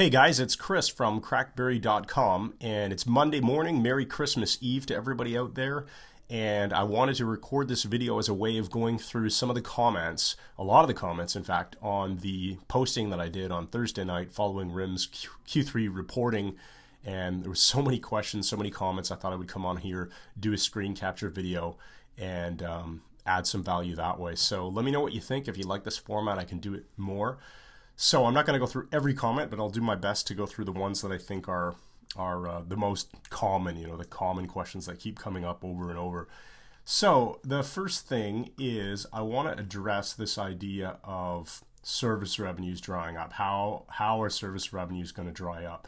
Hey guys, it's Chris from CrackBerry.com, and it's Monday morning. Merry Christmas Eve to everybody out there. And I wanted to record this video as a way of going through some of the comments, a lot of the comments, in fact, on the posting that I did on Thursday night following RIM's Q3 reporting. And there were so many questions, so many comments. I thought I would come on here, do a screen capture video, and add some value that way. So let me know what you think. If you like this format, I can do it more. So I'm not going to go through every comment, but I'll do my best to go through the ones that I think are the most common, the common questions that keep coming up over and over. So the first thing is I want to address this idea of service revenues drying up. How are service revenues going to dry up?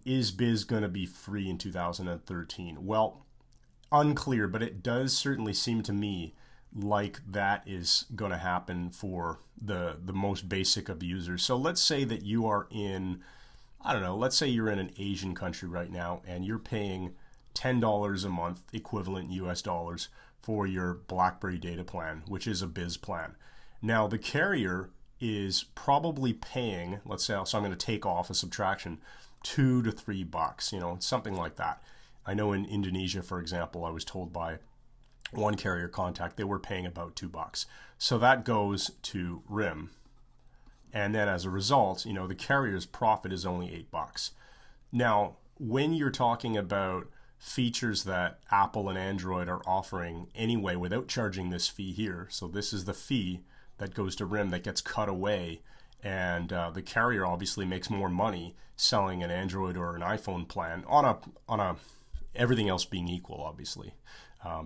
Is Biz going to be free in 2013? Well, unclear, but it does certainly seem to me like that is going to happen for the most basic of users. So let's say that you are in, I don't know, let's say you're in an Asian country right now and you're paying $10 a month equivalent US dollars for your BlackBerry data plan, which is a Biz plan. Now the carrier is probably paying, let's say, so I'm going to take off a subtraction, $2 to $3, something like that. I know in Indonesia, for example, I was told by one carrier contact they were paying about $2. So that goes to RIM. And then as a result, the carrier's profit is only $8. Now, when you're talking about features that Apple and Android are offering anyway without charging this fee here, so this is the fee that goes to RIM that gets cut away, and the carrier obviously makes more money selling an Android or an iPhone plan on a everything else being equal, obviously.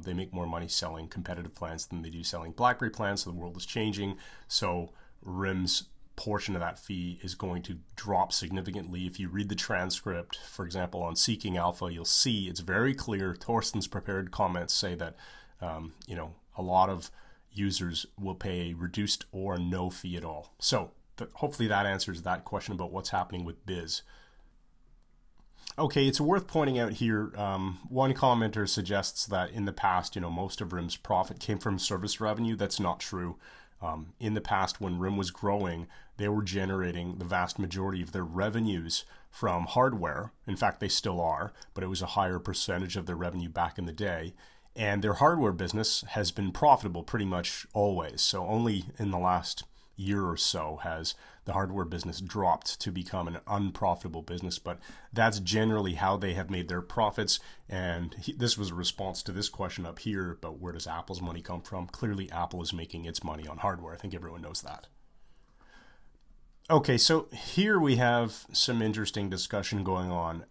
They make more money selling competitive plans than they do selling BlackBerry plans, so the world is changing. So RIM's portion of that fee is going to drop significantly. If you read the transcript, for example, on Seeking Alpha, you'll see it's very clear. Torsten's prepared comments say that a lot of users will pay a reduced or no fee at all. So hopefully that answers that question about what's happening with Biz. Okay, it's worth pointing out here, one commenter suggests that in the past, most of RIM's profit came from service revenue. That's not true. In the past, when RIM was growing, they were generating the vast majority of their revenues from hardware. In fact, they still are, but it was a higher percentage of their revenue back in the day. And their hardware business has been profitable pretty much always. So only in the last year or so has the hardware business dropped to become an unprofitable business, but that's generally how they have made their profits. And this was a response to this question up here about where does Apple's money come from. Clearly Apple is making its money on hardware. I think everyone knows that. Okay, so here we have some interesting discussion going on.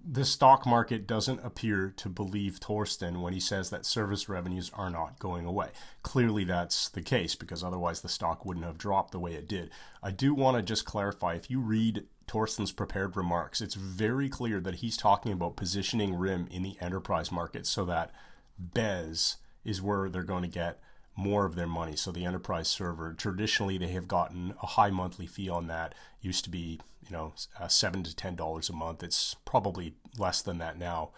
The stock market doesn't appear to believe Torsten when he says that service revenues are not going away. Clearly that's the case, because otherwise the stock wouldn't have dropped the way it did. I do want to just clarify, if you read Torsten's prepared remarks, it's very clear that he's talking about positioning RIM in the enterprise market so that Bez is where they're going to get more of their money. So the enterprise server, traditionally they have gotten a high monthly fee on that. Used to be, $7 to $10 a month. It's probably less than that now,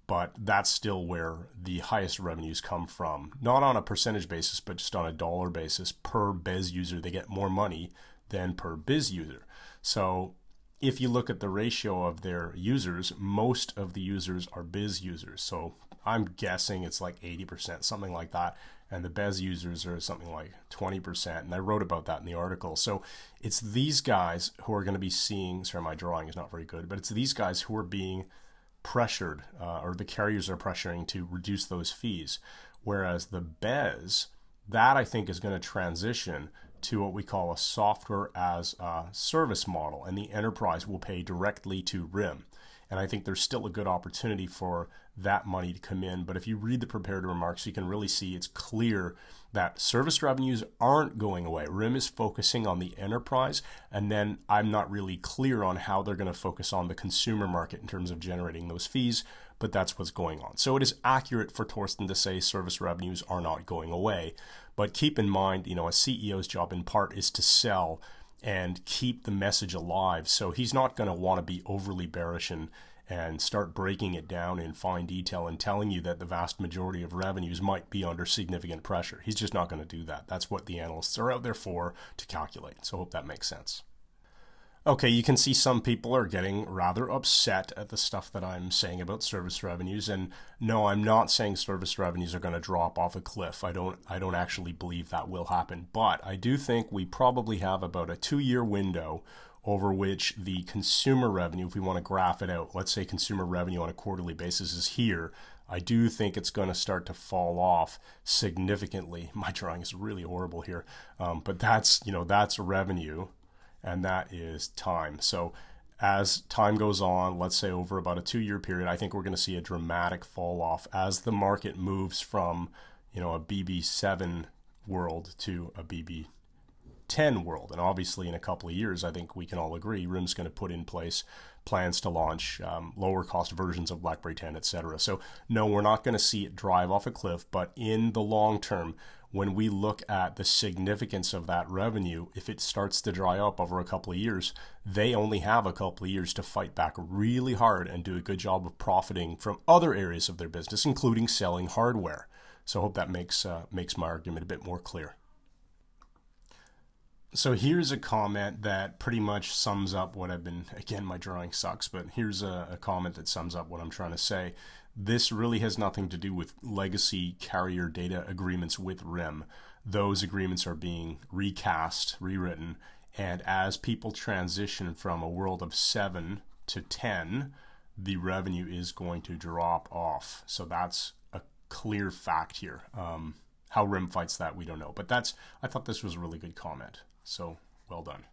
but that's still where the highest revenues come from. Not on a percentage basis, but just on a dollar basis. Per Bez user, they get more money than per Biz user. So if you look at the ratio of their users, most of the users are Biz users. So I'm guessing it's like 80%, something like that. And the Bez users are something like 20%. And I wrote about that in the article. So it's these guys who are going to be seeing, sorry, my drawing is not very good, but it's these guys who are being pressured, or the carriers are pressuring to reduce those fees. Whereas the Bez, that I think is going to transition to what we call a software as a service model, and the enterprise will pay directly to RIM. And I think there's still a good opportunity for that money to come in. But if you read the prepared remarks, you can really see it's clear that service revenues aren't going away. RIM is focusing on the enterprise, and then I'm not really clear on how they're going to focus on the consumer market in terms of generating those fees, but that's what's going on. So it is accurate for Torsten to say service revenues are not going away. But keep in mind, a CEO's job in part is to sell and keep the message alive. So he's not going to want to be overly bearish and start breaking it down in fine detail and telling you that the vast majority of revenues might be under significant pressure. He's just not going to do that. That's what the analysts are out there for, to calculate. So I hope that makes sense. Okay, you can see some people are getting rather upset at the stuff that I'm saying about service revenues, and no, I'm not saying service revenues are going to drop off a cliff. I don't actually believe that will happen, but I do think we probably have about a 2-year window over which the consumer revenue, if we want to graph it out, let's say consumer revenue on a quarterly basis is here. I do think it's going to start to fall off significantly. My drawing is really horrible here, but that's revenue. And that is time. So as time goes on, let's say over about a 2-year period, I think we're going to see a dramatic fall off as the market moves from, a BB7 world to a BB10 world. And obviously in a couple of years, I think we can all agree, RIM's going to put in place plans to launch lower cost versions of BlackBerry 10, etc. So no, we're not going to see it drive off a cliff, but in the long term, when we look at the significance of that revenue, if it starts to dry up over a couple of years, they only have a couple of years to fight back really hard and do a good job of profiting from other areas of their business, including selling hardware. So I hope that makes my argument a bit more clear. So here's a comment that pretty much sums up what I've been, again, my drawing sucks, but here's a comment that sums up what I'm trying to say. This really has nothing to do with legacy carrier data agreements with RIM. Those agreements are being recast, rewritten, and as people transition from a world of 7 to 10, the revenue is going to drop off. So that's a clear fact here. How RIM fights that, we don't know. But I thought this was a really good comment. So well done.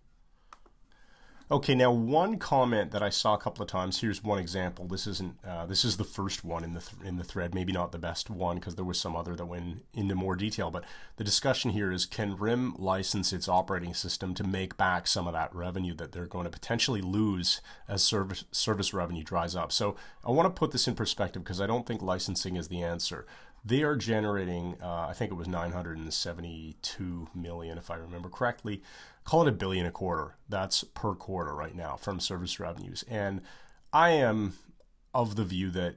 Okay, now one comment that I saw a couple of times. Here's one example. This isn't. This is the first one in the thread. Maybe not the best one because there was some other that went into more detail. But the discussion here is: can RIM license its operating system to make back some of that revenue that they're going to potentially lose as service revenue dries up? So I want to put this in perspective because I don't think licensing is the answer. They are generating, I think it was 972 million, if I remember correctly. Call it $1 billion a quarter. That's per quarter right now from service revenues. And I am of the view that,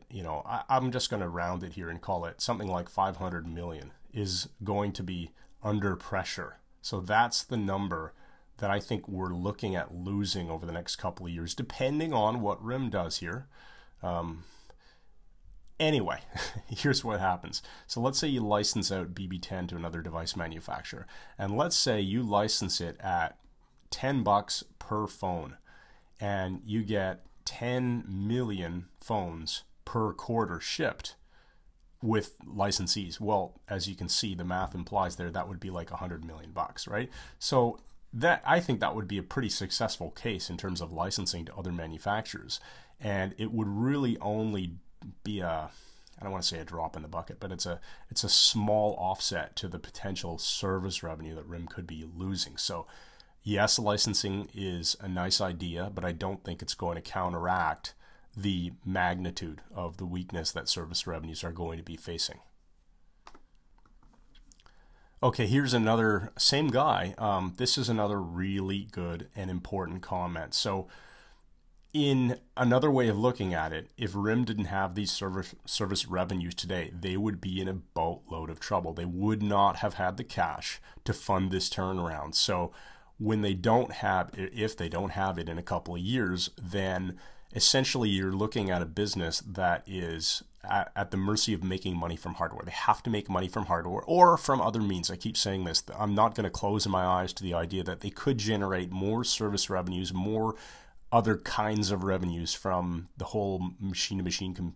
I'm just going to round it here and call it something like 500 million is going to be under pressure. So that's the number that I think we're looking at losing over the next couple of years, depending on what RIM does here. Anyway, here's what happens. So let's say you license out BB10 to another device manufacturer. And let's say you license it at $10 per phone. And you get 10 million phones per quarter shipped with licensees. Well, as you can see, the math implies there that would be like $100 million, right? So I think that would be a pretty successful case in terms of licensing to other manufacturers. And it would really only be I don't want to say a drop in the bucket, but it's a small offset to the potential service revenue that RIM could be losing. So yes, licensing is a nice idea, but I don't think it's going to counteract the magnitude of the weakness that service revenues are going to be facing. Okay, here's another, same guy. This is another really good and important comment. So in another way of looking at it, if RIM didn't have these service revenues today, they would be in a boatload of trouble. They would not have had the cash to fund this turnaround. So when they don't have, if they don't have it in a couple of years, then essentially you're looking at a business that is at the mercy of making money from hardware. They have to make money from hardware or from other means. I keep saying this. I'm not going to close my eyes to the idea that they could generate more service revenues, more other kinds of revenues from the whole machine-to-machine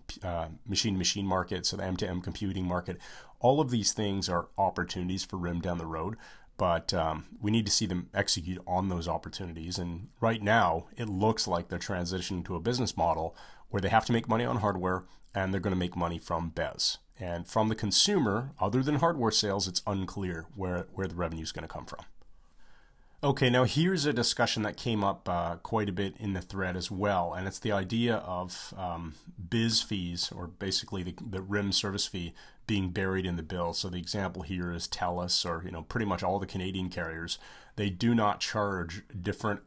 market, so the M2M computing market. All of these things are opportunities for RIM down the road, but we need to see them execute on those opportunities. And right now, it looks like they're transitioning to a business model where they have to make money on hardware and they're going to make money from BES. And from the consumer, other than hardware sales, it's unclear where the revenue is going to come from. Okay, now here's a discussion that came up quite a bit in the thread as well, and it's the idea of BIS fees, or basically the RIM service fee, being buried in the bill. So the example here is TELUS, or pretty much all the Canadian carriers. They do not charge different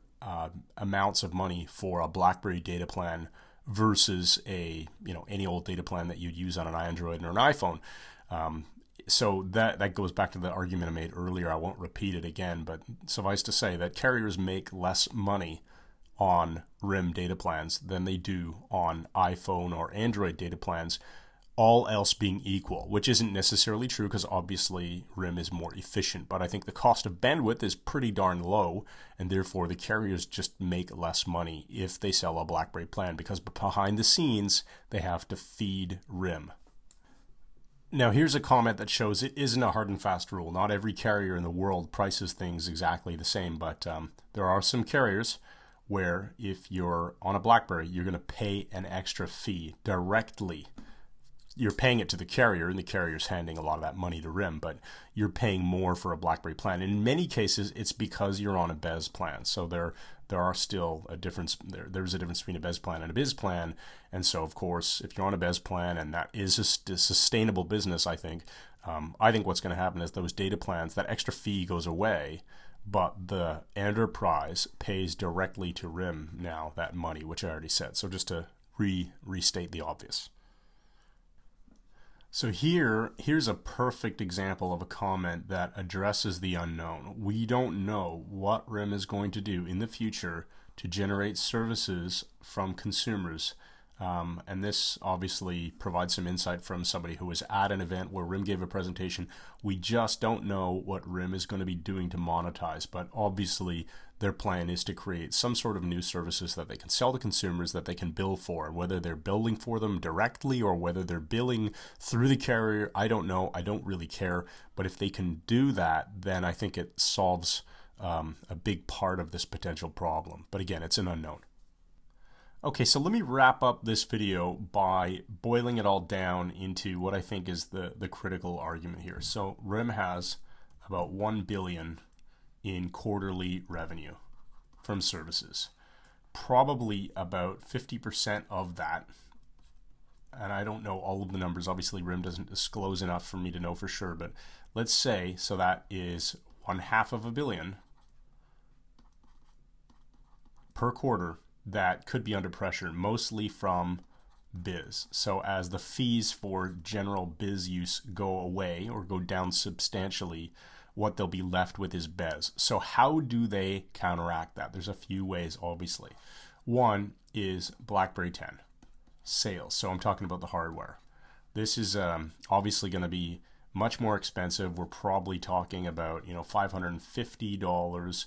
amounts of money for a BlackBerry data plan versus a any old data plan that you'd use on an Android or an iPhone. So that goes back to the argument I made earlier. I won't repeat it again, but suffice to say that carriers make less money on RIM data plans than they do on iPhone or Android data plans, all else being equal, which isn't necessarily true because obviously RIM is more efficient. But I think the cost of bandwidth is pretty darn low, and therefore the carriers just make less money if they sell a BlackBerry plan, because behind the scenes they have to feed RIM. Now here's a comment that shows it isn't a hard and fast rule. Not every carrier in the world prices things exactly the same, but there are some carriers where if you're on a BlackBerry, you're going to pay an extra fee directly. You're paying it to the carrier, and the carrier's handing a lot of that money to RIM, but you're paying more for a BlackBerry plan. In many cases, it's because you're on a BES plan. So there are still a difference. There's a difference between a BES plan and a BIS plan. And so, of course, if you're on a BES plan, and that is a sustainable business, I think what's going to happen is those data plans, that extra fee goes away, but the enterprise pays directly to RIM now that money, which I already said. So just to restate the obvious. So here's a perfect example of a comment that addresses the unknown. We don't know what RIM is going to do in the future to generate services from consumers. And this obviously provides some insight from somebody who was at an event where RIM gave a presentation. We just don't know what RIM is going to be doing to monetize, but obviously their plan is to create some sort of new services that they can sell to consumers, that they can bill for. Whether they're billing for them directly or whether they're billing through the carrier, I don't know. I don't really care. But if they can do that, then I think it solves a big part of this potential problem. But again, it's an unknown. Okay, so let me wrap up this video by boiling it all down into what I think is the critical argument here. So RIM has about $1 billion in quarterly revenue from services. Probably about 50% of that, and I don't know all of the numbers, obviously RIM doesn't disclose enough for me to know for sure, but let's say, so that is $500 million per quarter that could be under pressure, mostly from BIS. So as the fees for general BIS use go away or go down substantially, what they'll be left with is BES. So how do they counteract that? There's a few ways, obviously. One is BlackBerry 10 sales. So I'm talking about the hardware. This is obviously going to be much more expensive. We're probably talking about $550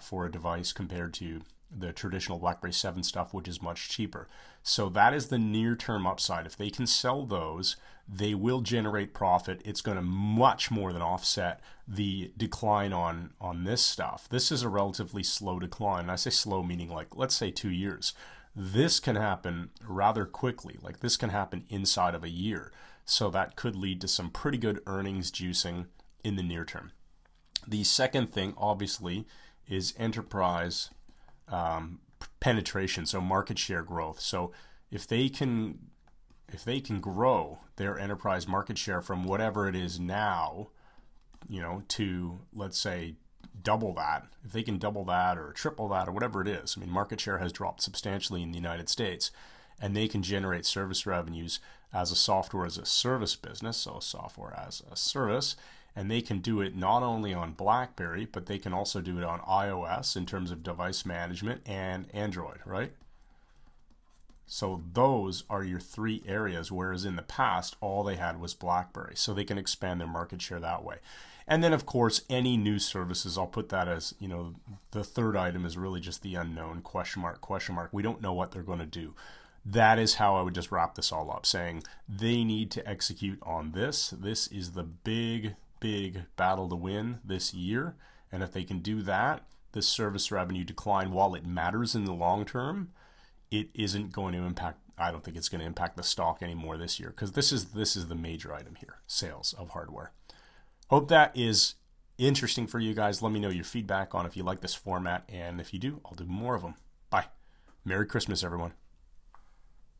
for a device compared to the traditional BlackBerry 7 stuff, which is much cheaper. So that is the near-term upside. If they can sell those, they will generate profit. It's going to much more than offset the decline on this stuff. This is a relatively slow decline. And I say slow meaning like, let's say 2 years. This can happen rather quickly. Like this can happen inside of a year. So that could lead to some pretty good earnings juicing in the near term. The second thing, obviously, is enterprise penetration, so market share growth. So if they can grow their enterprise market share from whatever it is now, to let's say double that, if they can double that or triple that or whatever it is, I mean, market share has dropped substantially in the United States, and they can generate service revenues as a software as a service business, so software as a service. And they can do it not only on BlackBerry, but they can also do it on iOS in terms of device management and Android, right? So those are your three areas, whereas in the past, all they had was BlackBerry. So they can expand their market share that way. And then, of course, any new services, I'll put that as, the third item is really just the unknown, question mark, question mark. We don't know what they're going to do. That is how I would just wrap this all up, saying they need to execute on this. This is the big battle to win this year, and if they can do that, the service revenue decline, while it matters in the long term, it isn't going to impact. I don't think it's going to impact the stock anymore this year, because this is the major item here: sales of hardware. Hope that is interesting for you guys. Let me know your feedback on if you like this format, and if you do, I'll do more of them. Bye. Merry Christmas, everyone.